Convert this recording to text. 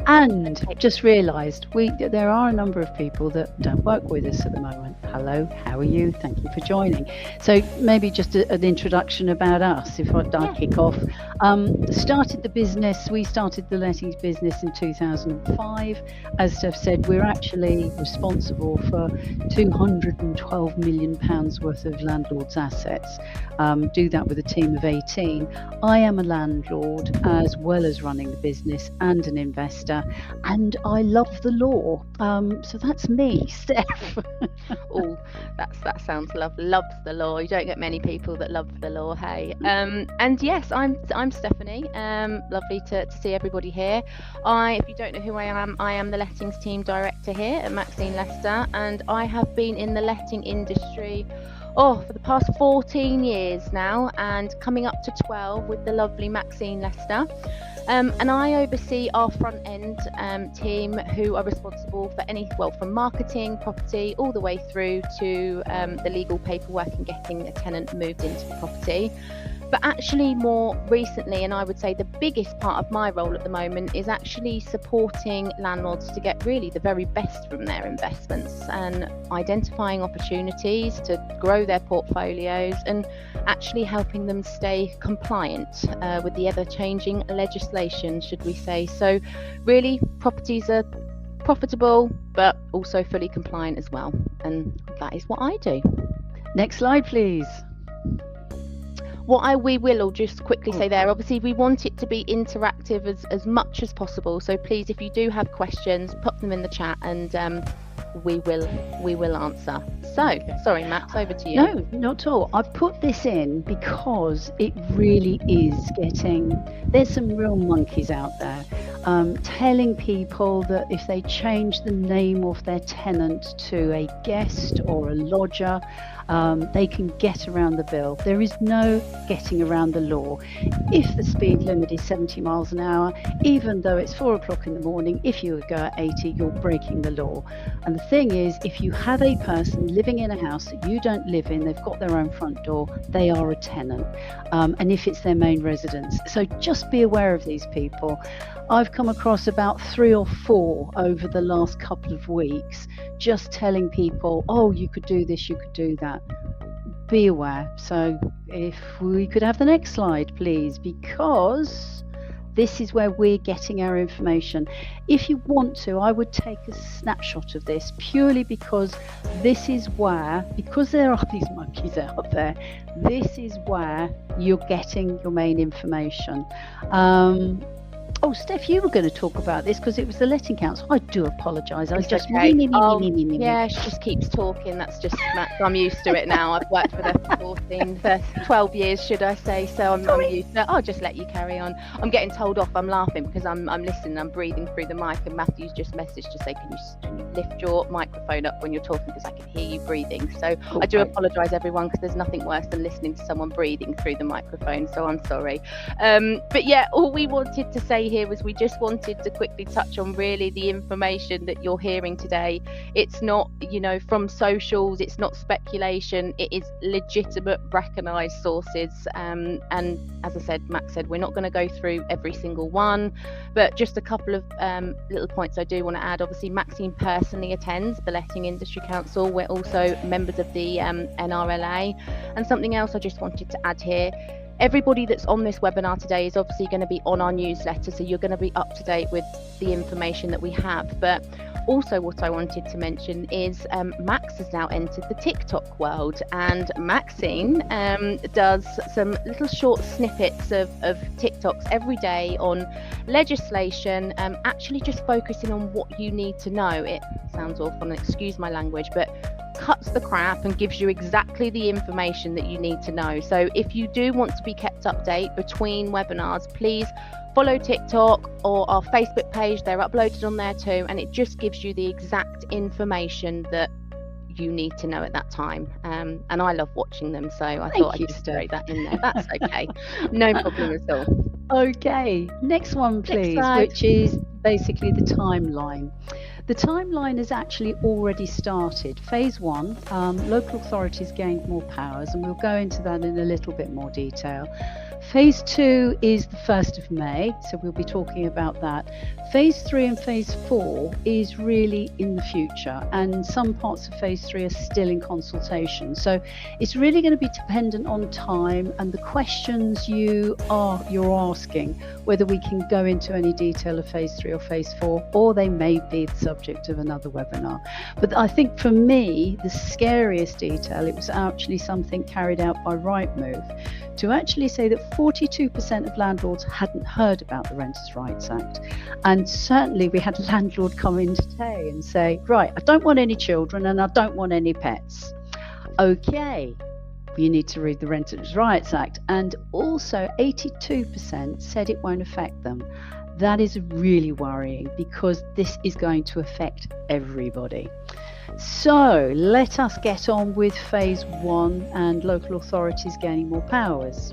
And just realised there are a number of people that don't work with us at the moment. Hello, how are you? Thank you for joining. So maybe just an introduction about us, if I kick off. Started the business, we started the lettings business in 2005. As Steph said, we're actually responsible for £212 million worth of landlords' assets. Do that with a team of 18. I am a landlord as well as running the business and an investor, and I love the law. So that's me, Steph. Oh, that sounds lovely. Loves the law. You don't get many people that love the law, hey. And yes, I'm Stephanie. Lovely to see everybody here. If you don't know who I am the lettings team director here at Maxine Leicester, and I have been in the letting industry for the past 14 years now, and coming up to 12 with the lovely Maxine Leicester. And I oversee our front end team, who are responsible for from marketing, property, all the way through to the legal paperwork and getting a tenant moved into the property. But actually more recently, and I would say the biggest part of my role at the moment, is actually supporting landlords to get really the very best from their investments and identifying opportunities to grow their portfolios and actually helping them stay compliant with the ever-changing legislation, should we say. So really, properties are profitable but also fully compliant as well, and that is what I do. Next slide, please. We will just quickly say there, obviously we want it to be interactive as much as possible, so please, if you do have questions, pop them in the chat and we will answer. So sorry, Max, over to you. No, not at all. I've put this in because it really is there's some real monkeys out there telling people that if they change the name of their tenant to a guest or a lodger, they can get around the bill. There is no getting around the law. If the speed limit is 70 miles an hour, even though it's 4 o'clock in the morning, if you go at 80, you're breaking the law. And the thing is, if you have a person living in a house that you don't live in, they've got their own front door, they are a tenant. And if it's their main residence. So just be aware of these people. I've come across about 3 or 4 over the last couple of weeks, just telling people, oh, you could do this, you could do that. Be aware. So if we could have the next slide, please, because this is where we're getting our information. If you want to, I would take a snapshot of this, purely because this is where, because there are these monkeys out there, this is where you're getting your main information. Oh, Steph, you were going to talk about this because it was the letting council. I do apologise. I just yeah, she just keeps talking. That's just Max. I'm used to it now. I've worked with her for 12 years, should I say? So I'm used to it. I'll just let you carry on. I'm getting told off. I'm laughing because I'm listening. I'm breathing through the mic, and Matthew's just messaged to say, can you lift your microphone up when you're talking, because I can hear you breathing. So I do apologise, everyone, because there's nothing worse than listening to someone breathing through the microphone. So I'm sorry. But yeah, all we wanted to say here was we just wanted to quickly touch on really the information that you're hearing today. It's not, from socials, it's not speculation, it is legitimate, recognised sources. And as I said, Max said, we're not going to go through every single one, but just a couple of little points I do want to add. Obviously, Maxine personally attends the Letting Industry Council. We're also members of the NRLA. And something else I just wanted to add here, everybody that's on this webinar today is obviously going to be on our newsletter, so you're going to be up to date with the information that we have. But also what I wanted to mention is Max has now entered the TikTok world, and Maxine does some little short snippets of TikToks every day on legislation, actually just focusing on what you need to know. It sounds awful, and excuse my language, but cuts the crap and gives you exactly the information that you need to know. So if you do want to be kept update between webinars, please follow TikTok or our Facebook page. They're uploaded on there too, and it just gives you the exact information that you need to know at that time. And I love watching them, so I thought I'd just throw that in there. That's okay. No problem at all. Okay, next one please, which is basically the timeline. The timeline has actually already started. Phase 1, local authorities gained more powers, and we'll go into that in a little bit more detail. Phase 2 is the 1st of May, so we'll be talking about that. Phase 3 and Phase 4 is really in the future, and some parts of Phase 3 are still in consultation. So it's really going to be dependent on time and the questions you're asking, whether we can go into any detail of Phase 3 or Phase 4, or they may be the subject of another webinar. But I think for me, the scariest detail, it was actually something carried out by Rightmove, to actually say that 42% of landlords hadn't heard about the Renters' Rights Act. And certainly we had a landlord come in today and say, right, I don't want any children and I don't want any pets. Okay, you need to read the Renters' Rights Act. And also 82% said it won't affect them. That is really worrying, because this is going to affect everybody. So let us get on with Phase 1 and local authorities gaining more powers.